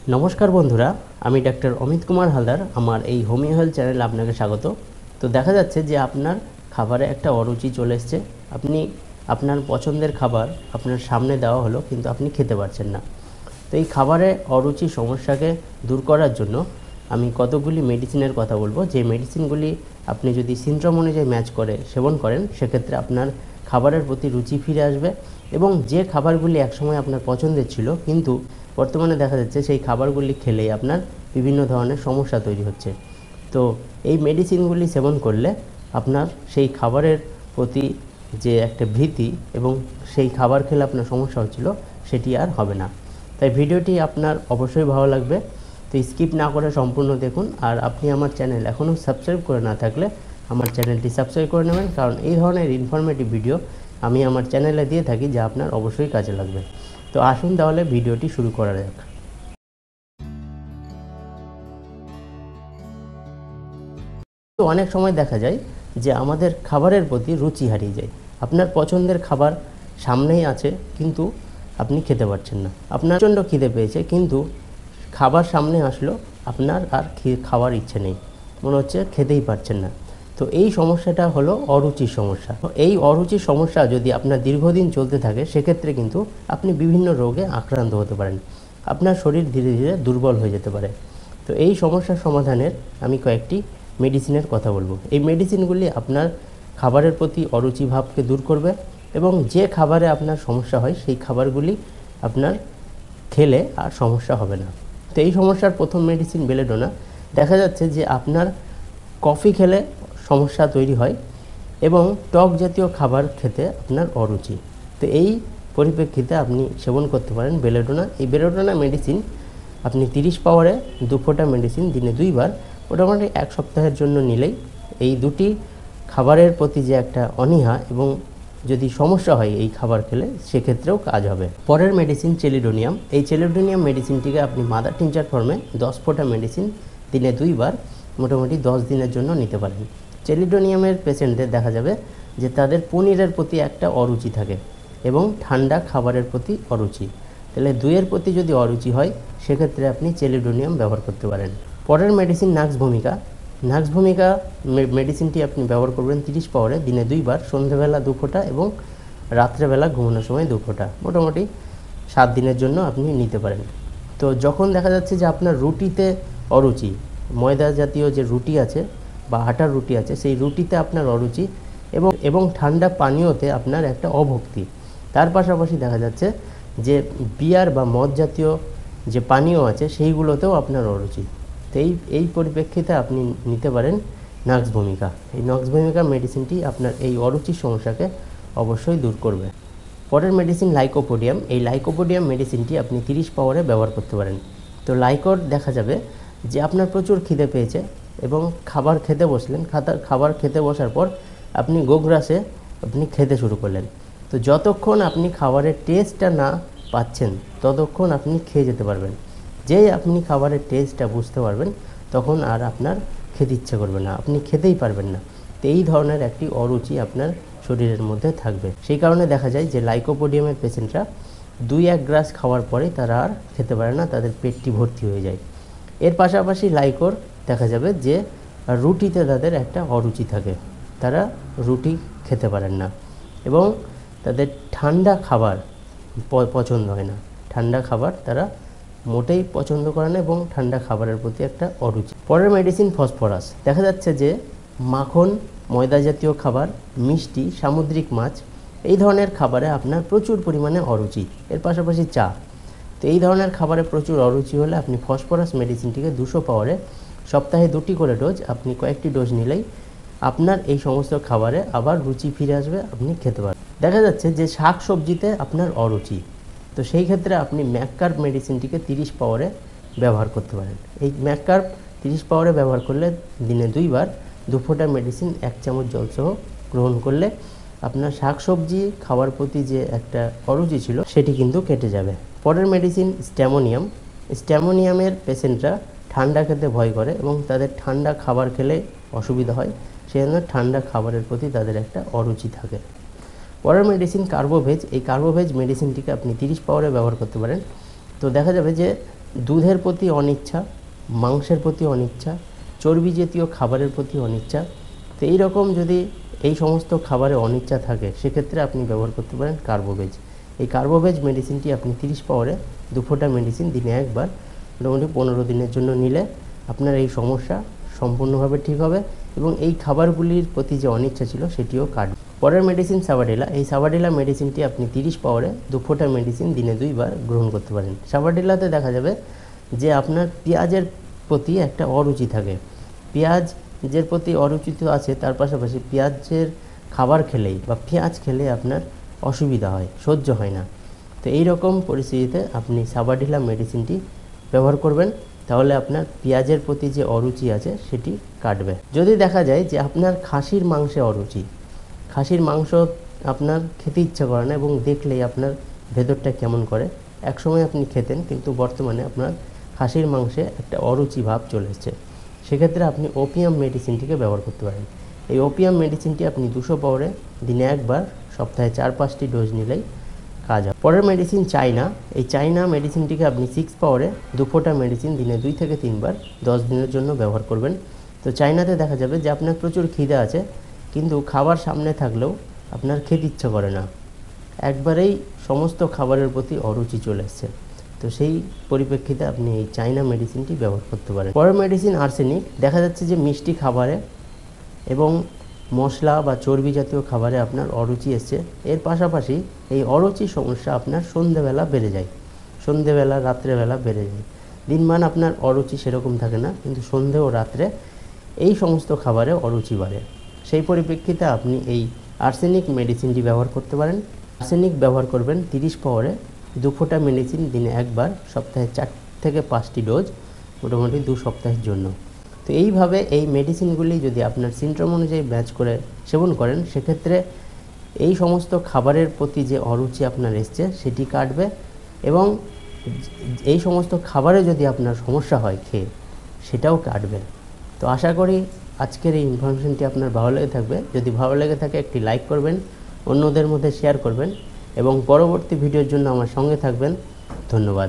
नमस्कार बंधुरा आमी डाक्टर अमित कुमार हालदार आमार এই হোমিও হেলথ চ্যানেলে আপনাকে স্বাগত। তো দেখা যাচ্ছে যে আপনার খাবারে একটা অরুচি চলে এসেছে, আপনি আপনার পছন্দের খাবার আপনার সামনে দেওয়া হলো কিন্তু আপনি খেতে পারছেন না। তো এই খাবারে অরুচি সমস্যাকে দূর করার জন্য আমি কতগুলি মেডিসিনের কথা বলবো, যে মেডিসিনগুলি আপনি যদি সিনড্রোম অনুযায়ী ম্যাচ করে সেবন করেন সেক্ষেত্রে আপনার খাবারের প্রতি রুচি ফিরে আসবে এবং যে খাবারগুলি একসময় আপনার পছন্দের ছিল কিন্তু বর্তমানে দেখা যাচ্ছে সেই খাবারগুলি খেলেই আপনার বিভিন্ন ধরনের সমস্যা তৈরি হচ্ছে। তো এই মেডিসিনগুলি সেবন করলে আপনার সেই খাবারের প্রতি যে একটা ভীতি এবং সেই খাবার খেলে আপনার সমস্যা হচ্ছিল সেটি আর হবে না। তাই ভিডিওটি আপনার অবশ্যই ভালো লাগবে, তো স্কিপ না করে সম্পূর্ণ দেখুন। আর আপনি আমার চ্যানেল এখনও সাবস্ক্রাইব করে না থাকলে আমার চ্যানেলটি সাবস্ক্রাইব করে নেবেন, কারণ এই ধরনের ইনফরমেটিভ ভিডিও আমি আমার চ্যানেলে দিয়ে থাকি যা আপনার অবশ্যই কাজে লাগবে। তো আসুন তাহলে ভিডিওটি শুরু করা যাক। তো অনেক সময় দেখা যায় যে আমাদের খাবারের প্রতি রুচি হারিয়ে যায়। আপনার পছন্দের খাবার সামনেই আছে কিন্তু আপনি খেতে পারছেন না, আপনার প্রচণ্ড খিদে পেয়েছে কিন্তু খাবার সামনে আসলো আপনার আর খাওয়ার ইচ্ছে নেই, মনে হচ্ছে খেতেই পারছেন না। তো এই সমস্যাটা হলো অরুচির সমস্যা। এই অরুচির সমস্যা যদি আপনার দীর্ঘদিন চলতে থাকে সেক্ষেত্রে কিন্তু আপনি বিভিন্ন রোগে আক্রান্ত হতে পারেন, আপনার শরীর ধীরে ধীরে দুর্বল হয়ে যেতে পারে। তো এই সমস্যার সমাধানের আমি কয়েকটি মেডিসিনের কথা বলবো। এই মেডিসিনগুলি আপনার খাবারের প্রতি অরুচি ভাবকে দূর করবে এবং যে খাবারে আপনার সমস্যা হয় সেই খাবারগুলি আপনার খেলে আর সমস্যা হবে না। তো এই সমস্যার প্রথম মেডিসিন বেলেডোনা। দেখা যাচ্ছে যে আপনার কফি খেলে সমস্যা তৈরি হয় এবং টক জাতীয় খাবার খেতে আপনার অরুচি। তো এই পরিপ্রেক্ষিতে আপনি সেবন করতে পারেন বেলেডোনা। এই বেলেডোনা মেডিসিন আপনি 30 পাওয়ারে 2 ফোঁটা মেডিসিন দিনে 2 বার মোটামুটি 1 সপ্তাহের জন্য নিলেই এই দুটি খাবারের প্রতি যে একটা অনীহা এবং যদি সমস্যা হয় এই খাবার খেলে সেক্ষেত্রেও কাজ হবে। পরের মেডিসিন চেলিডোনিয়াম। এই চেলিডোনিয়াম মেডিসিনটিকে আপনি মাদার টিনচার ফর্মে 10 ফোঁটা মেডিসিন দিনে 2 বার মোটামুটি 10 দিনের জন্য নিতে পারেন। চেলিডোনিয়ামের পেশেন্টদের দেখা যাবে যে তাদের পনিরের প্রতি একটা অরুচি থাকে এবং ঠান্ডা খাবারের প্রতি অরুচি। তাহলে দুইয়ের প্রতি যদি অরুচি হয় সেক্ষেত্রে আপনি চেলিডোনিয়াম ব্যবহার করতে পারেন। পরের মেডিসিন নাক্স ভূমিকা। নাক্স ভূমিকা মেডিসিনটি আপনি ব্যবহার করবেন 30 পাওয়ারে দিনে 2 বার, সন্ধ্যেবেলা 2 ফোঁটা এবং রাত্রেবেলা ঘুমানোর সময় 2 ফোঁটা, মোটামুটি 7 দিনের জন্য আপনি নিতে পারেন। তো যখন দেখা যাচ্ছে যে আপনার রুটিতে অরুচি, ময়দা জাতীয় যে রুটি আছে বা আটার রুটি আছে সেই রুটিতে আপনার অরুচি এবং ঠান্ডা পানীয়তে আপনার একটা অভক্তি, তার পাশাপাশি দেখা যাচ্ছে যে বিয়ার বা মদ জাতীয় যে পানীয় আছে সেইগুলোতেও আপনার অরুচি। তো এই পরিপ্রেক্ষিতে আপনি নিতে পারেন নাক্স ভূমিকা। এই নাক্স ভূমিকা মেডিসিনটি আপনার এই অরুচির সমস্যাকে অবশ্যই দূর করবে। পরের মেডিসিন লাইকোপোডিয়াম। এই লাইকোপোডিয়াম মেডিসিনটি আপনি 30 পাওয়ারে ব্যবহার করতে পারেন। তো লাইকোর দেখা যাবে যে আপনার প্রচুর খিদে পেয়েছে এবং খাবার খেতে বসলেন, খাবার খেতে বসার পর আপনি গোগ্রাসে আপনি খেতে শুরু করলেন। তো যতক্ষণ আপনি খাবারের টেস্টটা না পাচ্ছেন ততক্ষণ আপনি খেয়ে যেতে পারবেন। যেই আপনি খাবারের টেস্টটা বুঝতে পারবেন তখন আর আপনার খেতে ইচ্ছে করবে না, আপনি খেতেই পারবেন না। তো এই ধরনের একটি অরুচি আপনার শরীরের মধ্যে থাকবে। সেই কারণে দেখা যায় যে লাইকোপোডিয়ামের পেশেন্টরা 2-1 গ্রাস খাওয়ার পরে তারা আর খেতে পারে না, তাদের পেটটি ভর্তি হয়ে যায়। এর পাশাপাশি লাইকোর দেখা যাবে যে রুটিতে তাদের একটা অরুচি থাকে, তারা রুটি খেতে পারেন না এবং তাদের ঠান্ডা খাবার পছন্দ হয় না, ঠান্ডা খাবার তারা মোটেই পছন্দ করে না এবং ঠান্ডা খাবারের প্রতি একটা অরুচি। পরের মেডিসিন ফসফরাস। দেখা যাচ্ছে যে মাখন, ময়দা জাতীয় খাবার, মিষ্টি, সামুদ্রিক মাছ এই ধরনের খাবারে আপনার প্রচুর পরিমাণে অরুচি, এর পাশাপাশি চা। তো এই ধরনের খাবারে প্রচুর অরুচি হলে আপনি ফসফরাস মেডিসিনটিকে 200 পাওয়ারে সপ্তাহে 2টি করে ডোজ, আপনি কয়েকটি ডোজ নিলেই আপনার এই সমস্ত খাবারে আবার রুচি ফিরে আসবে, আপনি খেতে পারবেন। দেখা যাচ্ছে যে শাক সবজিতে আপনার অরুচি, তো সেই ক্ষেত্রে আপনি ম্যাককার্ব মেডিসিনটিকে 30 পাওয়ারে ব্যবহার করতে পারেন। এই ম্যাককার্ব 30 পাওয়ারে ব্যবহার করলে দিনে 2 বার 2 ফোঁটা মেডিসিন 1 চামচ জলসহ গ্রহণ করলে আপনার শাকসবজি খাওয়ার প্রতি যে একটা অরুচি ছিল সেটি কিন্তু কেটে যাবে। পরের মেডিসিন স্ট্যামোনিয়াম। স্ট্যামোনিয়ামের পেশেন্টরা ঠান্ডা খেতে ভয় করে এবং তাদের ঠান্ডা খাবার খেলে অসুবিধা হয়, সেই জন্য ঠান্ডা খাবারের প্রতি তাদের একটা অরুচি থাকে। পরের মেডিসিন কার্বোভেজ। এই কার্বোভেজ মেডিসিনটিকে আপনি 30 পাওয়ারে ব্যবহার করতে পারেন। তো দেখা যাবে যে দুধের প্রতি অনিচ্ছা, মাংসের প্রতি অনিচ্ছা, চর্বি জাতীয় খাবারের প্রতি অনিচ্ছা, তো এইরকম যদি এই সমস্ত খাবারে অনিচ্ছা থাকে সেক্ষেত্রে আপনি ব্যবহার করতে পারেন কার্বোভেজ। এই কার্বোভেজ মেডিসিনটি আপনি 30 পাওয়ারে 2 ফোঁটা মেডিসিন দিনে একবার মোটামুটি 15 দিনের জন্য নিলে আপনার এই সমস্যা সম্পূর্ণভাবে ঠিক হবে এবং এই খাবারগুলির প্রতি যে অনিচ্ছা ছিল সেটিও কাটবে। পরের মেডিসিন সাভাডিলা। এই সাভাডিলা মেডিসিনটি আপনি 30 পাওয়ারে 2 ফোঁটা মেডিসিন দিনে 2 বার গ্রহণ করতে পারেন। সাভাডিলাতে দেখা যাবে যে আপনার পেঁয়াজের প্রতি একটা অরুচি থাকে, পেঁয়াজের প্রতি অরুচি তো আছে, তার পাশাপাশি পেঁয়াজের খাবার খেলেই বা পেঁয়াজ খেলে আপনার অসুবিধা হয়, সহ্য হয় না। তো এই রকম পরিস্থিতিতে আপনি সাভাডিলা মেডিসিনটি ব্যবহার করবেন, তাহলে আপনার পেঁয়াজের প্রতি যে অরুচি আছে সেটি কাটবে। যদি দেখা যায় যে আপনার খাসির মাংসে অরুচি, খাসির মাংস আপনার খেতে ইচ্ছা করে না এবং দেখলেই আপনার ভেতরটা কেমন করে, একসময় আপনি খেতেন কিন্তু বর্তমানে আপনার খাসির মাংসে একটা অরুচি ভাব চলে এসেছে, সেক্ষেত্রে আপনি ওপিয়াম মেডিসিনটিকে ব্যবহার করতে পারেন। এই ওপিয়াম মেডিসিনটি আপনি 200 পাওয়ারে দিনে একবার সপ্তাহে 4-5টি ডোজ নিলেই কাজ হয়। পরের মেডিসিন চাইনা। এই চাইনা মেডিসিনটিকে আপনি 6 পাওয়ারে 2 ফোঁটা মেডিসিন দিনে 2 থেকে 3 বার 10 দিনের জন্য ব্যবহার করবেন। তো চাইনাতে দেখা যাবে যে আপনার প্রচুর খিদে আছে কিন্তু খাবার সামনে থাকলেও আপনার খেতে ইচ্ছা করে না, একবারেই সমস্ত খাবারের প্রতি অরুচি চলে এসছে, তো সেই পরিপ্রেক্ষিতে আপনি এই চাইনা মেডিসিনটি ব্যবহার করতে পারেন। পরের মেডিসিন আর্সেনিক। দেখা যাচ্ছে যে মিষ্টি খাবারে এবং মশলা বা চর্বি জাতীয় খাবারে আপনার অরুচি এসছে, এর পাশাপাশি এই অরুচি সমস্যা আপনার সন্ধেবেলা বেড়ে যায়, সন্ধেবেলা রাত্রেবেলা বেড়ে যায়। দিনমান আপনার অরুচি সেরকম থাকে না, কিন্তু সন্ধে ও রাত্রে এই সমস্ত খাবারে অরুচি বাড়ে। সেই পরিপ্রেক্ষিতে আপনি এই আর্সেনিক মেডিসিনটি ব্যবহার করতে পারেন। আর্সেনিক ব্যবহার করবেন 30 পাওয়ারে 2 ফোঁটা মেডিসিন দিনে একবার সপ্তাহে 4 থেকে 5টি ডোজ মোটামুটি 2 সপ্তাহের জন্য। তো এইভাবে এই মেডিসিনগুলি যদি আপনার সিনড্রোম অনুযায়ী ম্যাচ করে সেবন করেন সেক্ষেত্রে এই সমস্ত খাবারের প্রতি যে অরুচি আপনার এসছে সেটি কাটবে এবং এই সমস্ত খাবারে যদি আপনার সমস্যা হয় খেয়ে সেটাও কাটবে। তো আশা করি আজকের এই ইনফরমেশনটি আপনার ভালো লেগে থাকবে। যদি ভালো লেগে থাকে একটি লাইক করবেন, অন্যদের মধ্যে শেয়ার করবেন এবং পরবর্তী ভিডিওর জন্য আমার সঙ্গে থাকবেন। ধন্যবাদ।